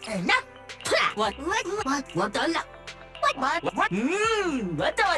나 프라 왔더라 왔다 왔잖아 왔다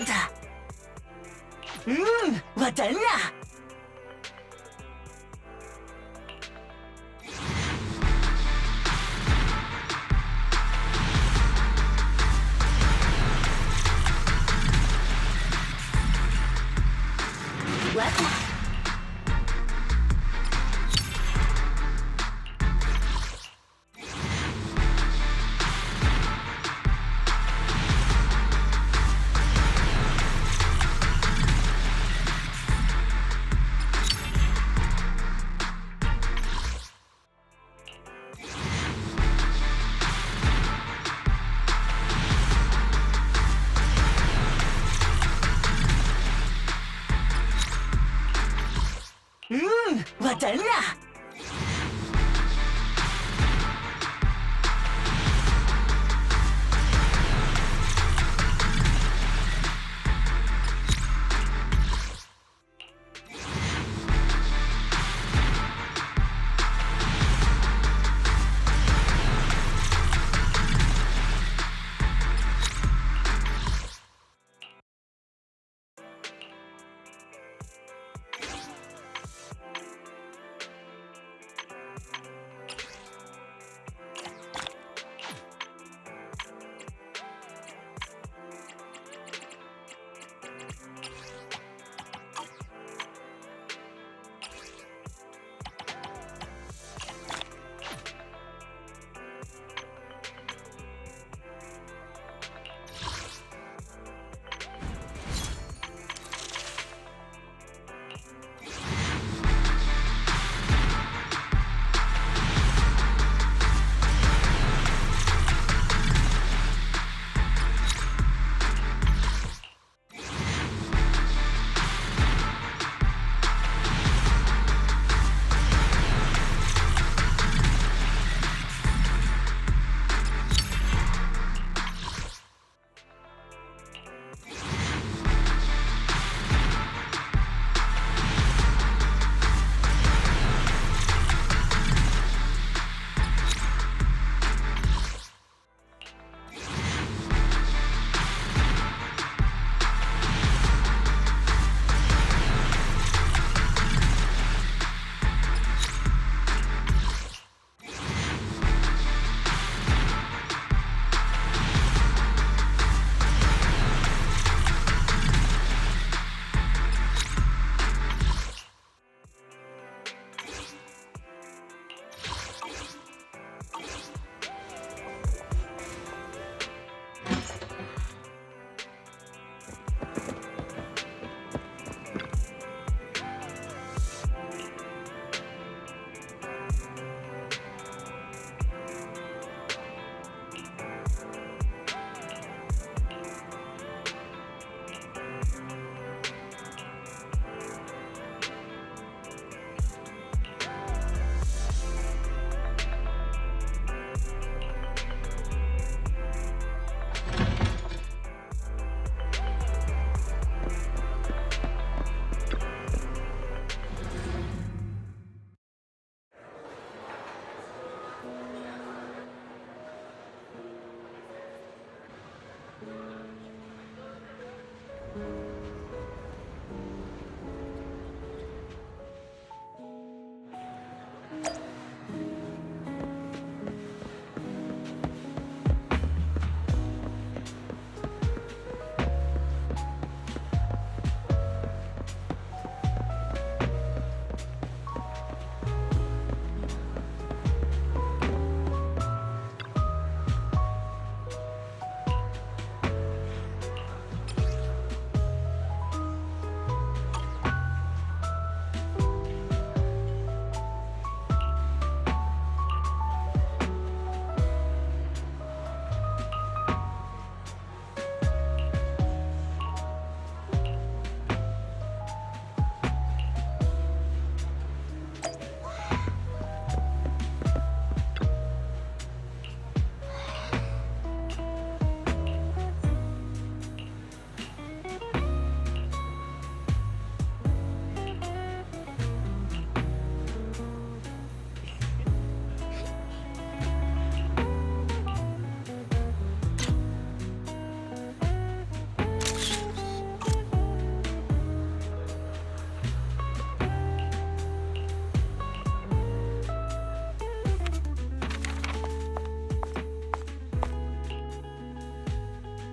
왔잖아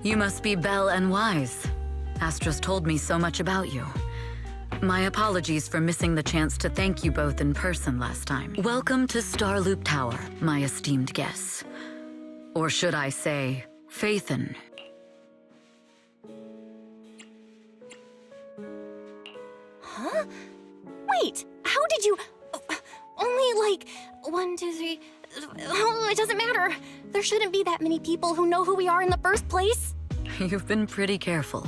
You must be Belle and Wise. Astra's told me so much about you. My apologies for missing the chance to thank you both in person last time. Welcome to Starloop Tower, my esteemed guests. Or should I say, Faithin. Huh? Wait, how did you... Only like 1, 2, 3... Oh, it doesn't matter. There shouldn't be that many people who know who we are in the first place. You've been pretty careful.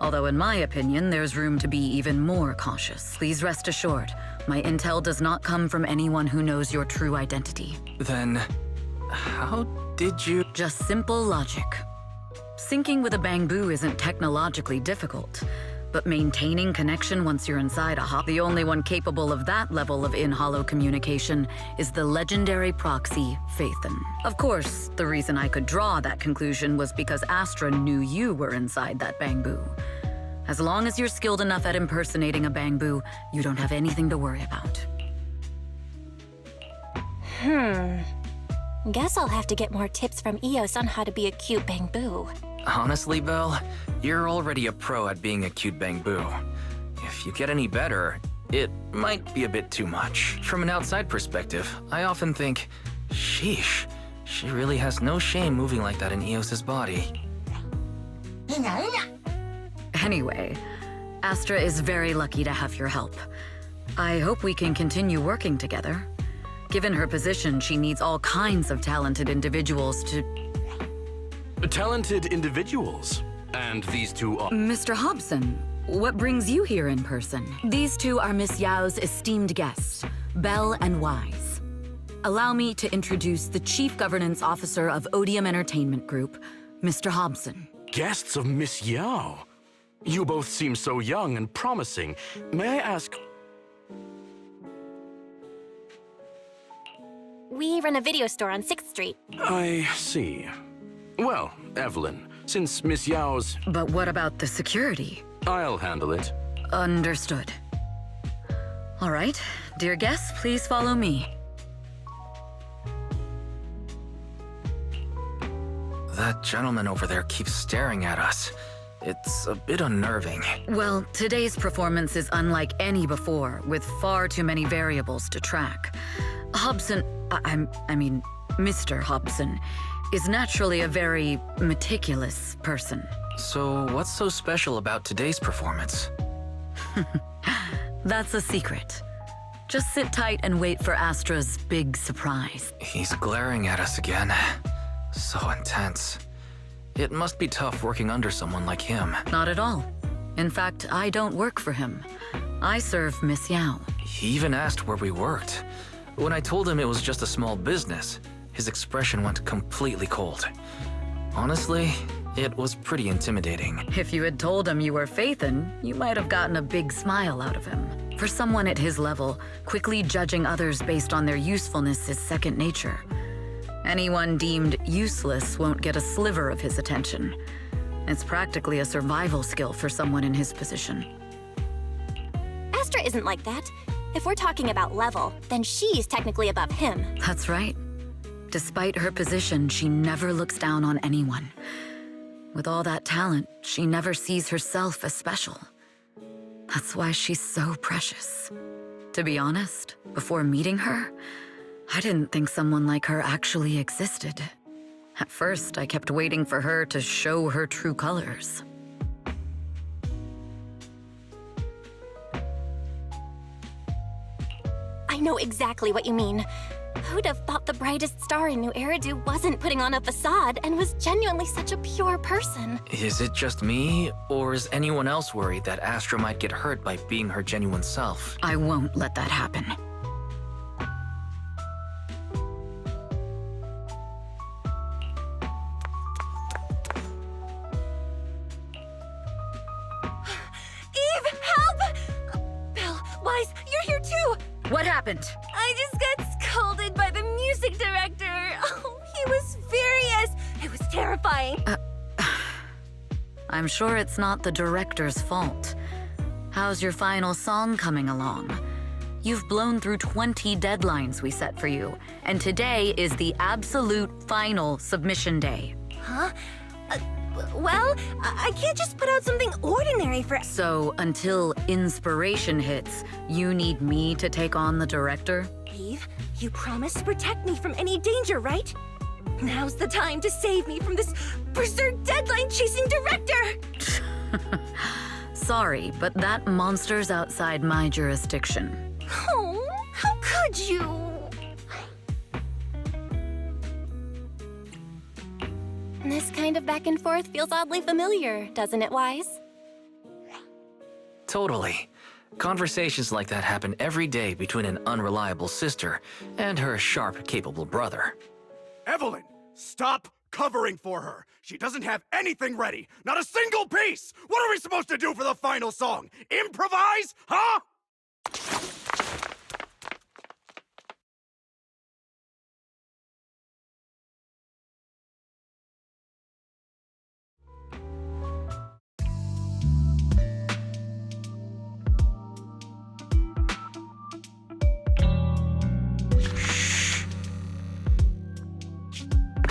Although in my opinion, there's room to be even more cautious. Please rest assured, my intel does not come from anyone who knows your true identity. Then, how did you... Just simple logic. Syncing with a bamboo isn't technologically difficult, but maintaining connection once you're inside a hop, the only one capable of that level of in-hollow communication is the legendary proxy, Faithin. Of course, the reason I could draw that conclusion was because Astra knew you were inside that bamboo. As long as you're skilled enough at impersonating a bamboo, you don't have anything to worry about. Guess I'll have to get more tips from Eos on how to be a cute bamboo. Honestly, Belle, you're already a pro at being a cute bamboo. If you get any better, it might be a bit too much. From an outside perspective, I often think, sheesh, she really has no shame moving like that in Eos's body. Anyway, Astra is very lucky to have your help. I hope we can continue working together. Given her position, she needs all kinds of talented individuals to... Talented individuals? And these two are... Mr. Hobson, what brings you here in person? These two are Miss Yao's esteemed guests, Belle and Wise. Allow me to introduce the Chief Governance Officer of Odium Entertainment Group, Mr. Hobson. Guests of Miss Yao. You both seem so young and promising. May I ask... We run a video store on 6th Street. I see. Well, Evelyn, since Miss Yao's... But what about the security? I'll handle it. Understood. All right, dear guests, please follow me. That gentleman over there keeps staring at us. It's a bit unnerving. Well, today's performance is unlike any before, with far too many variables to track. Hobson, I mean, Mr. Hobson, is naturally a very meticulous person. So what's so special about today's performance? That's a secret. Just sit tight and wait for Astra's big surprise. He's glaring at us again. So intense. It must be tough working under someone like him. Not at all. In fact, I don't work for him. I serve Miss Yao. He even asked where we worked. When I told him it was just a small business, his expression went completely cold. Honestly, it was pretty intimidating. If you had told him you were Faithin, you might have gotten a big smile out of him. For someone at his level, quickly judging others based on their usefulness is second nature. Anyone deemed useless won't get a sliver of his attention. It's practically a survival skill for someone in his position. Astra isn't like that. If we're talking about level, then she's technically above him. That's right. Despite her position, she never looks down on anyone. With all that talent, she never sees herself as special. That's why she's so precious. To be honest, before meeting her, I didn't think someone like her actually existed. At first, I kept waiting for her to show her true colors. I know exactly what you mean. Who'd have thought the brightest star in New Eridu wasn't putting on a facade and was genuinely such a pure person? Is it just me, or is anyone else worried that Astra might get hurt by being her genuine self? I won't let that happen. Eve, help! Belle, Wise, you're here too! What happened? I just got scolded by the music director. Oh, he was furious. It was terrifying. I'm sure it's not the director's fault. How's your final song coming along? You've blown through 20 deadlines we set for you, and today is the absolute final submission day. Huh? Well, I can't just put out something ordinary for... So, until inspiration hits, you need me to take on the director? Eve, you promised to protect me from any danger, right? Now's the time to save me from this berserk deadline-chasing director! Sorry, but that monster's outside my jurisdiction. Oh, how could you? This kind of back and forth feels oddly familiar, doesn't it, Wise? Totally. Conversations like that happen every day between an unreliable sister and her sharp, capable brother. Evelyn, stop covering for her. She doesn't have anything ready. Not a single piece. What are we supposed to do for the final song? Improvise? Huh?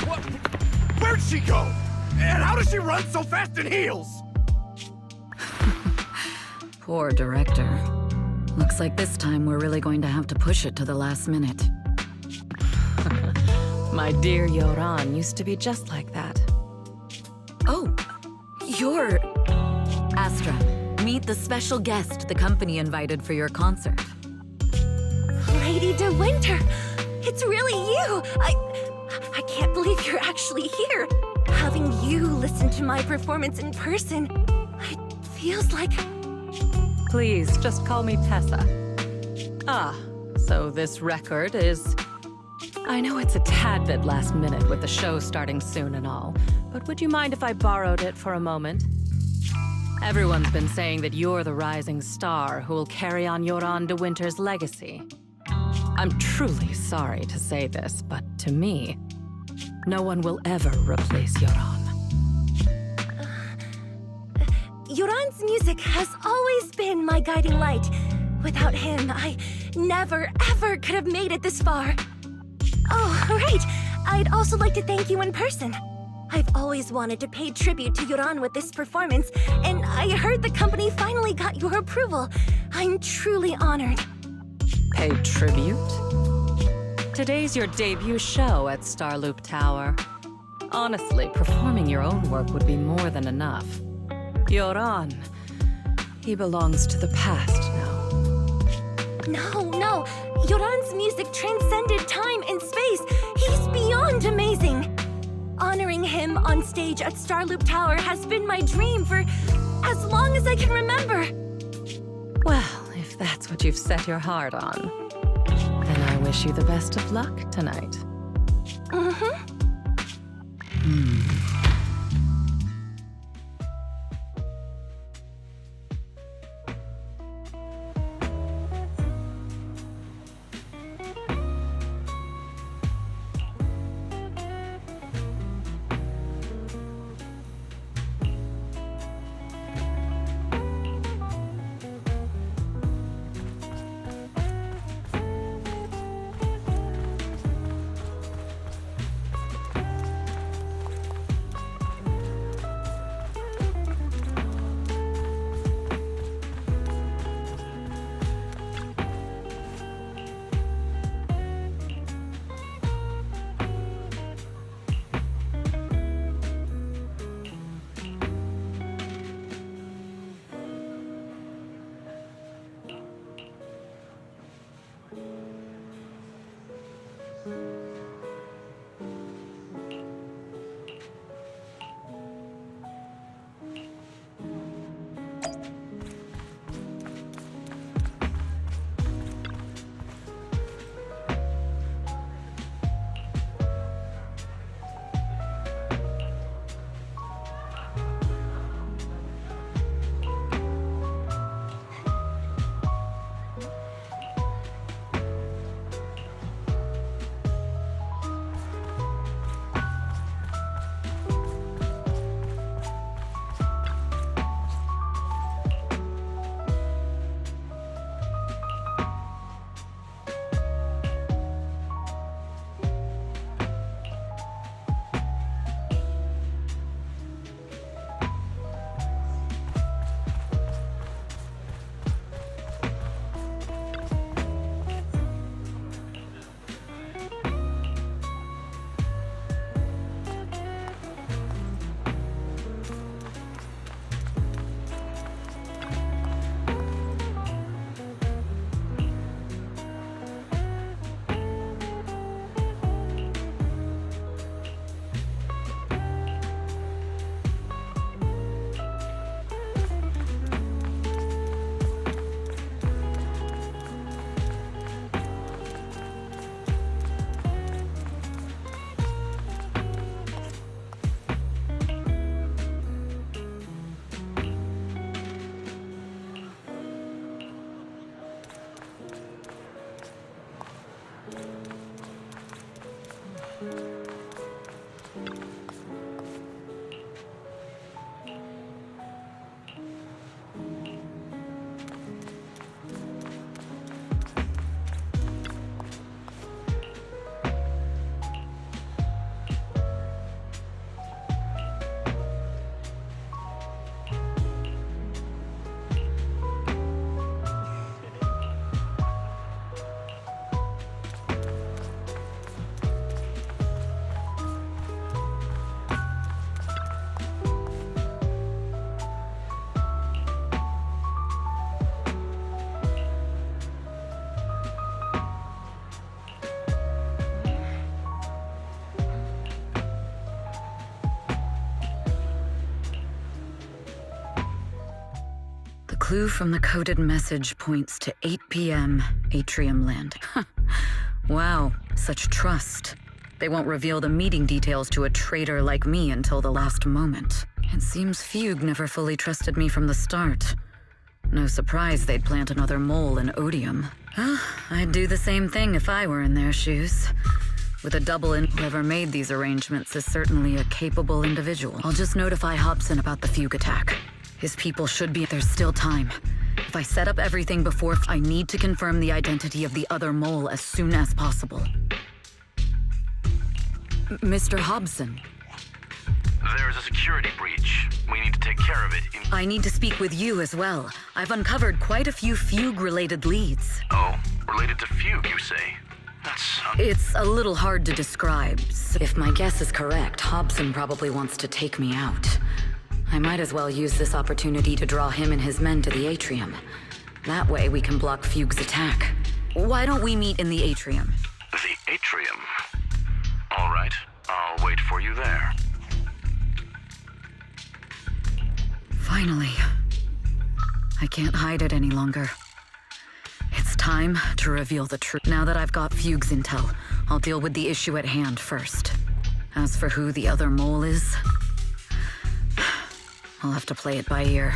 What? Where'd she go? And how does she run so fast in heels? Poor director. Looks like this time we're really going to have to push it to the last minute. My dear Yoran used to be just like that. Oh, you're... Astra, meet the special guest the company invited for your concert. Lady De Winter! It's really you! I can't believe you're actually here. Having you listen to my performance in person, it feels like... Please, just call me Tessa. Ah, so this record is... I know it's a tad bit last minute with the show starting soon and all, but would you mind if I borrowed it for a moment? Everyone's been saying that you're the rising star who will carry on Yoran De Winter's legacy. I'm truly sorry to say this, but to me, no one will ever replace Yoran. Yoran's music has always been my guiding light. Without him, I never, ever could have made it this far. Oh, right. I'd also like to thank you in person. I've always wanted to pay tribute to Yoran with this performance, and I heard the company finally got your approval. I'm truly honored. Pay tribute? Today's your debut show at Starloop Tower. Honestly, performing your own work would be more than enough. Yoran, he belongs to the past now. No. Yoran's music transcended time and space. He's beyond amazing. Honoring him on stage at Starloop Tower has been my dream for as long as I can remember. Well, if that's what you've set your heart on, then I wish you the best of luck tonight. The clue from the coded message points to 8 p.m. Atrium Land. Wow, such trust. They won't reveal the meeting details to a traitor like me until the last moment. It seems Fugue never fully trusted me from the start. No surprise they'd plant another mole in Odium. I'd do the same thing if I were in their shoes. With a double in, whoever made these arrangements is certainly a capable individual. I'll just notify Hobson about the Fugue attack. His people should be. There's still time. If I set up everything before, I need to confirm the identity of the other mole as soon as possible. Mr. Hobson. There is a security breach. We need to take care of it. I need to speak with you as well. I've uncovered quite a few Fugue-related leads. Oh, related to Fugue, you say? That's... It's a little hard to describe. If my guess is correct, Hobson probably wants to take me out. I might as well use this opportunity to draw him and his men to the Atrium. That way we can block Fugue's attack. Why don't we meet in the Atrium? The Atrium? All right, I'll wait for you there. Finally. I can't hide it any longer. It's time to reveal the truth. Now that I've got Fugue's intel, I'll deal with the issue at hand first. As for who the other mole is, I'll have to play it by ear.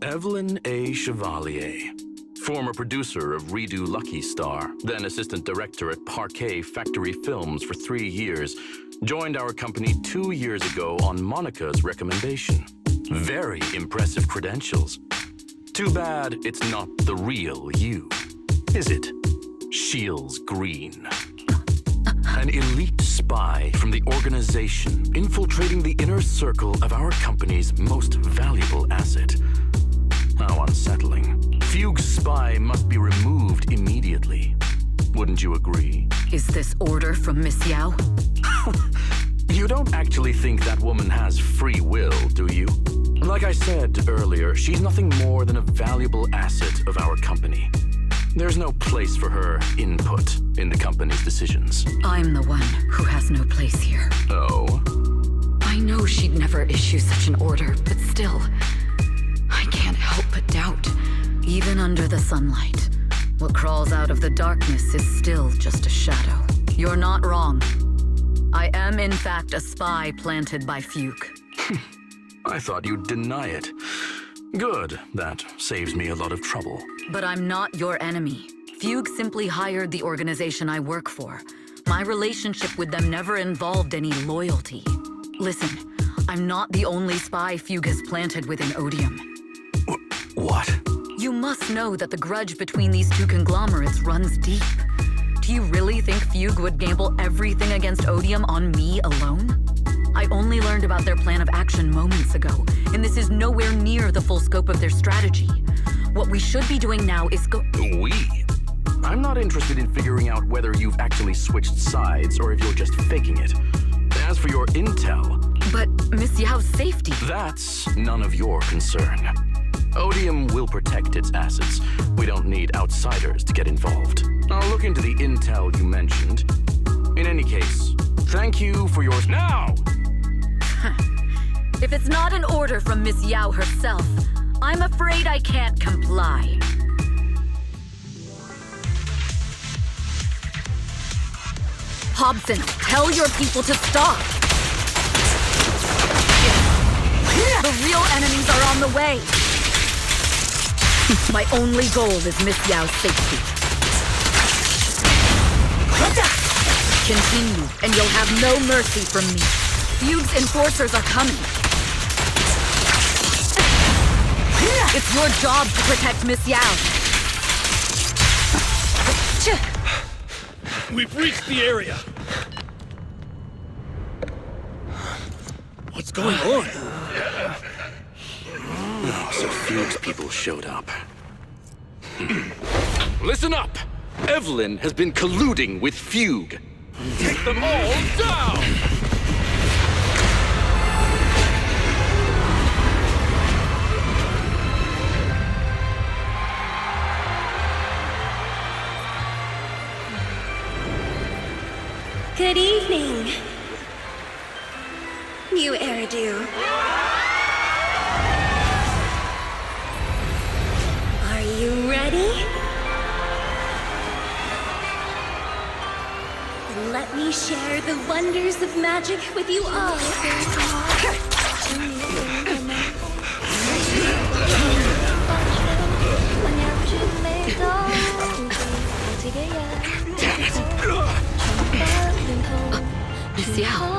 Evelyn A. Chevalier, former producer of Redo Lucky Star, then assistant director at Parquet Factory Films for 3 years, joined our company 2 years ago on Monica's recommendation. Very impressive credentials. Too bad it's not the real you, is it? Shields Green. An elite spy from the organization, infiltrating the inner circle of our company's most valuable asset. How unsettling. Fugue's spy must be removed immediately. Wouldn't you agree? Is this order from Miss Yao? You don't actually think that woman has free will, do you? Like I said earlier, she's nothing more than a valuable asset of our company. There's no place for her input in the company's decisions. I'm the one who has no place here. Oh? I know she'd never issue such an order, but still, I can't help but doubt. Even under the sunlight, what crawls out of the darkness is still just a shadow. You're not wrong. I am, in fact, a spy planted by Fugue. I thought you'd deny it. Good. That saves me a lot of trouble. But I'm not your enemy. Fugue simply hired the organization I work for. My relationship with them never involved any loyalty. Listen, I'm not the only spy Fugue has planted within Odium. What? You must know that the grudge between these two conglomerates runs deep. Do you really think Fugue would gamble everything against Odium on me alone? I only learned about their plan of action moments ago, and this is nowhere near the full scope of their strategy. What we should be doing now is We? I'm not interested in figuring out whether you've actually switched sides or if you're just faking it. As for your intel... But Miss Yao's safety... That's none of your concern. Odium will protect its assets. We don't need outsiders to get involved. I'll look into the intel you mentioned. In any case, thank you for yours now! If it's not an order from Miss Yao herself, I'm afraid I can't comply. Hobson, tell your people to stop! The real enemies are on the way! My only goal is Miss Yao's safety. Continue, and you'll have no mercy from me. Fugue's enforcers are coming. It's your job to protect Miss Yao. We've reached the area. What's going on? Oh, so Fugue's people showed up. Listen up! Evelyn has been colluding with Fugue. Take them all down! Good evening. New hairdo. Are you ready? Then let me share the wonders of magic with you all. Miss Yao.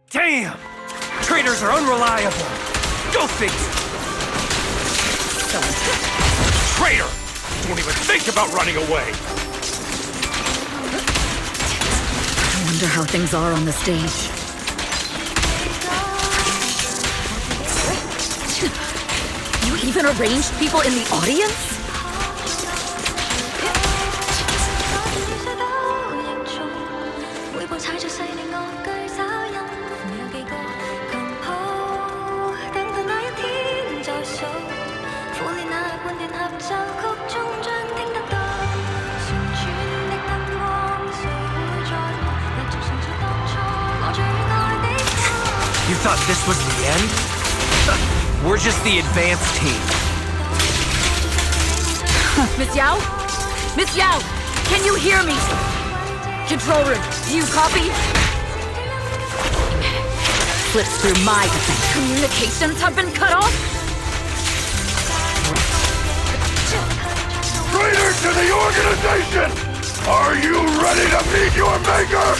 Damn! Traitors are unreliable! Go figure! Traitor! Don't even think about running away! I wonder how things are on the stage. You even arranged people in the audience? You thought this was the end? We're just the advanced team. Miss Yao? Miss Yao! Can you hear me? Control room, do you copy? Slips through my defense. Communications have been cut off? Traitor to the organization! Are you ready to meet your maker?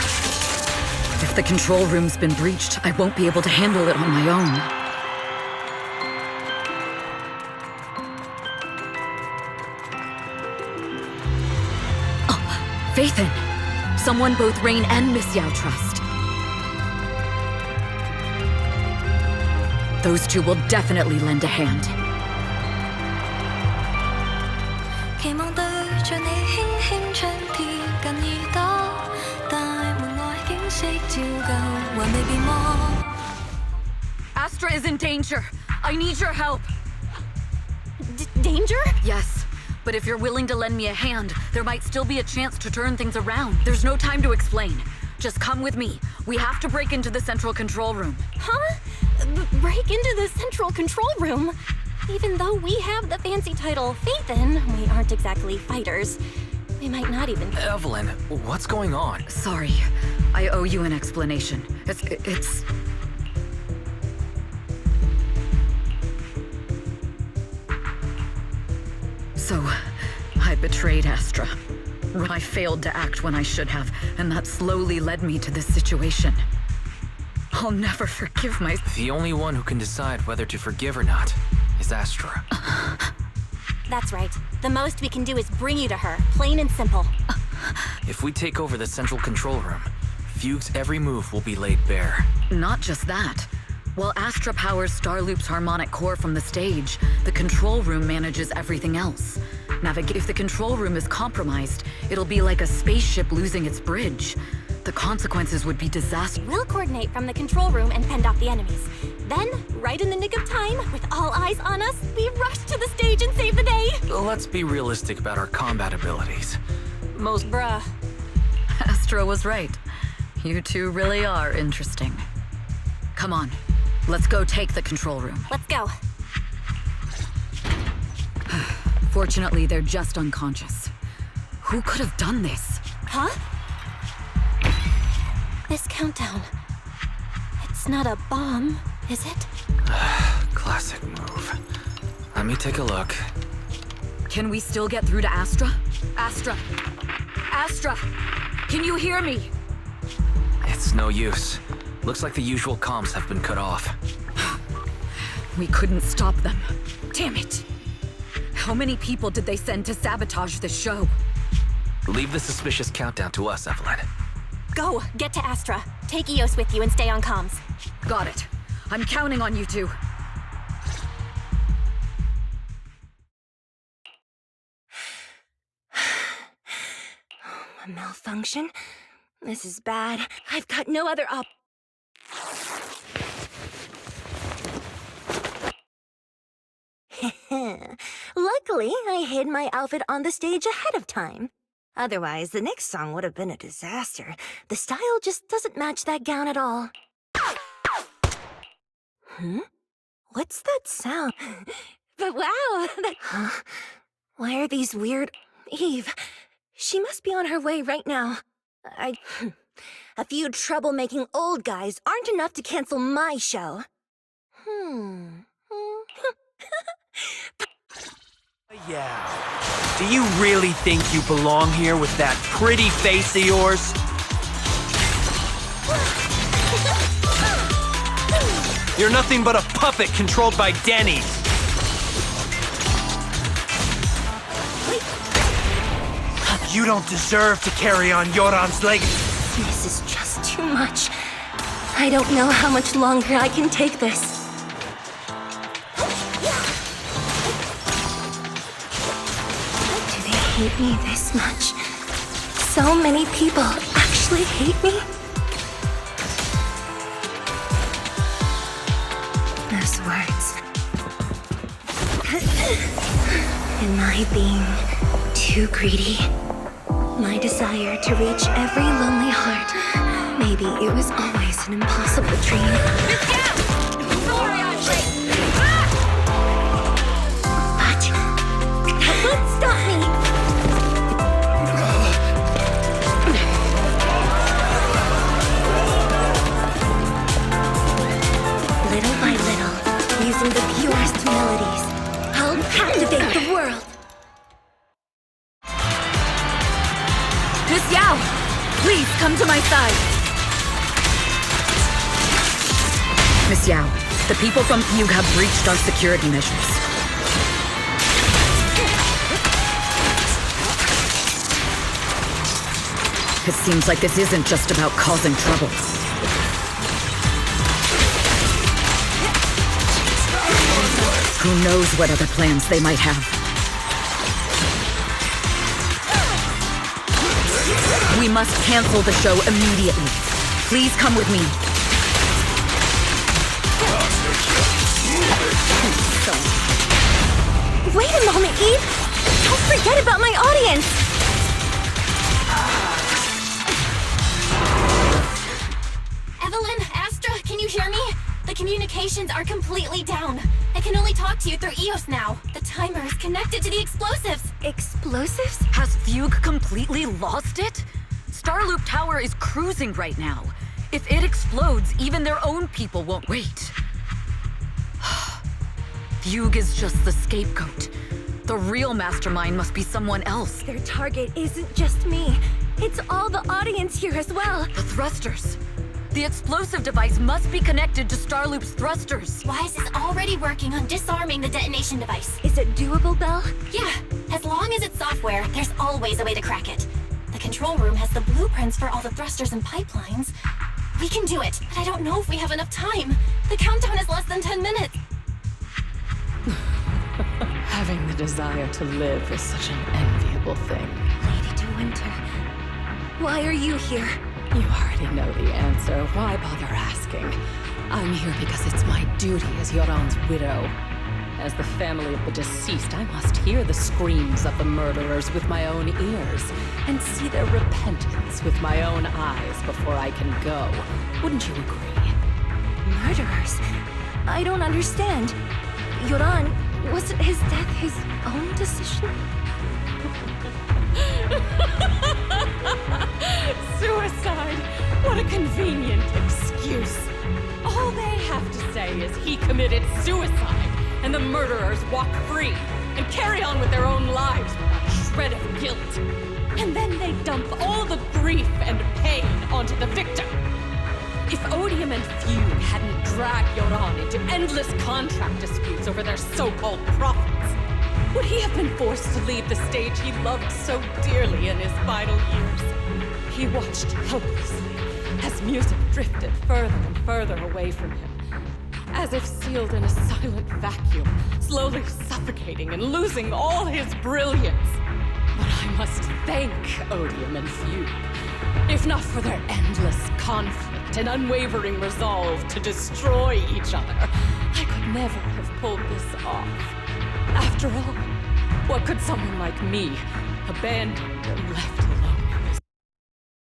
If the control room's been breached, I won't be able to handle it on my own. Oh, Faithin! Someone both Rain and Miss Yao trust. Those two will definitely lend a hand. Astra is in danger. I need your help. Danger? Yes, but if you're willing to lend me a hand, there might still be a chance to turn things around. There's no time to explain. Just come with me. We have to break into the central control room. Huh? Break into the central control room? Even though we have the fancy title Faithin, we aren't exactly fighters. We might not even... Evelyn, what's going on? Sorry. I owe you an explanation. It's... So, I betrayed Astra. I failed to act when I should have, and that slowly led me to this situation. I'll never forgive myself. The only one who can decide whether to forgive or not is Astra. That's right. The most we can do is bring you to her, plain and simple. If we take over the central control room, Fugue's every move will be laid bare. Not just that. While Astra powers Starloop's harmonic core from the stage, the control room manages everything else. If the control room is compromised, it'll be like a spaceship losing its bridge. The consequences would be disaster. We'll coordinate from the control room and fend off the enemies. Then, right in the nick of time, with all eyes on us, we rush to the stage and save the day! Let's be realistic about our combat abilities. Bruh. Astra was right. You two really are interesting. Come on, let's go take the control room. Let's go. Fortunately, they're just unconscious. Who could have done this? Huh? This countdown. It's not a bomb, is it? Classic move. Let me take a look. Can we still get through to Astra? Astra! Astra! Can you hear me? It's no use. Looks like the usual comms have been cut off. We couldn't stop them. Damn it! How many people did they send to sabotage the show? Leave the suspicious countdown to us, Evelyn. Go! Get to Astra. Take Eos with you and stay on comms. Got it. I'm counting on you two. A malfunction? This is bad. I've got no other Luckily, I hid my outfit on the stage ahead of time. Otherwise, the next song would have been a disaster. The style just doesn't match that gown at all. What's that sound? But wow! Huh? Why are these weird... Eve, she must be on her way right now. A few troublemaking old guys aren't enough to cancel my show. Yeah. Do you really think you belong here with that pretty face of yours? You're nothing but a puppet controlled by Denny. You don't deserve to carry on Yoran's legacy. This is just too much. I don't know how much longer I can take this. Do they hate me this much? So many people actually hate me? Those words. Am I being too greedy? My desire to reach every lonely heart. Maybe it was always an impossible dream. But that won't stop me. Little by little, using the purest melodies, I'll captivate the world. Miss Yao! Please come to my side! Miss Yao, the people from Fugue have breached our security measures. It seems like this isn't just about causing trouble. Who knows what other plans they might have. We must cancel the show immediately. Please come with me. Wait a moment, Eve! Don't forget about my audience! Evelyn, Astra, can you hear me? The communications are completely down. I can only talk to you through Eos now. The timer is connected to the explosives. Explosives? Has Fugue completely lost it? Starloop Tower is cruising right now. If it explodes, even their own people won't wait. Fugue is just the scapegoat. The real mastermind must be someone else. Their target isn't just me. It's all the audience here as well. The thrusters. The explosive device must be connected to Starloop's thrusters. Wise is already working on disarming the detonation device. Is it doable, Belle? Yeah, as long as it's software, there's always a way to crack it. The control room has the blueprints for all the thrusters and pipelines. We can do it, but I don't know if we have enough time. The countdown is less than 10 minutes. Having the desire to live is such an enviable thing. Lady De Winter, why are you here? You already know the answer. Why bother asking? I'm here because it's my duty as Yoran's widow. As the family of the deceased, I must hear the screams of the murderers with my own ears and see their repentance with my own eyes before I can go. Wouldn't you agree? Murderers? I don't understand. Yoran, wasn't his death his own decision? Suicide! What a convenient excuse. All they have to say is he committed suicide, and the murderers walk free and carry on with their own lives without a shred of guilt. And then they dump all the grief and pain onto the victim. If Odium and Fugue hadn't dragged Yoran into endless contract disputes over their so-called profits, would he have been forced to leave the stage he loved so dearly in his final years? He watched helplessly as music drifted further and further away from him, as if sealed in a silent vacuum, slowly suffocating and losing all his brilliance. But I must thank Odium and Fugue, if not for their endless conflict and unwavering resolve to destroy each other. I could never have pulled this off. After all, what could someone like me, abandoned and left alone,